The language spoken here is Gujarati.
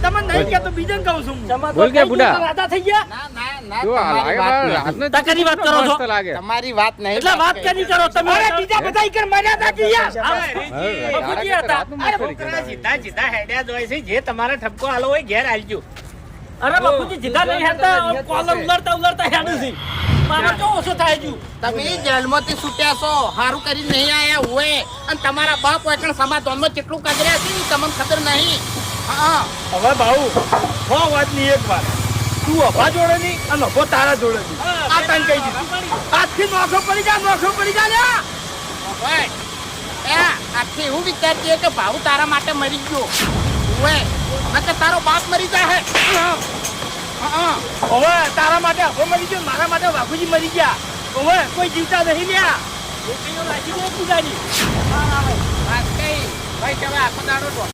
તમે નહીં કે તો બીજન કહું છું બોલ કે બુડા રાધા થઈ ગયા ના જો આ લાગે હાથને તાકરી વાત કરો છો લાગે તમારી વાત નહીં એટલે વાત કરી કરો તમે બીજા બધા ઈકર માર્યા તા કે યાર સીધા સીધા હેડ્યા જ હોય છે જે તમારે ઠપકો આલો હોય ઘેર આલજો અરે બાપુજી જીધા નહીં હતા કોલર ઉલરતા હેડું છે મારા તો ઓછો થાય જુ તમે જેલમાંથી છૂટ્યા છો હારું કરી નહીં આયા હોય અને તમારા બાપ એકણ સમાધાનમાં કેટલું કગર્યા છે ને તમને ખબર નહીં હા હવે ભાऊ હો વાતની એક વાત તું અભા જોડે ની અને અભો તારા જોડે ની આ તને કહી દીધું આજથી નોખો પડી જા લ્યા હવે આખી એવું વિચારતી કે ભાવ તારા માટે મરી ગયો હોય નકર તારો બાપ મરી જાય હવે તારા માટે અભો મરી ગયો મારા માટે બાપુજી મરી ગયા હવે કોઈ જીવતા નહીં લ્યા એ કઈઓ રાખી દે પૂજાની ભાઈ કે હવે આખો દાડો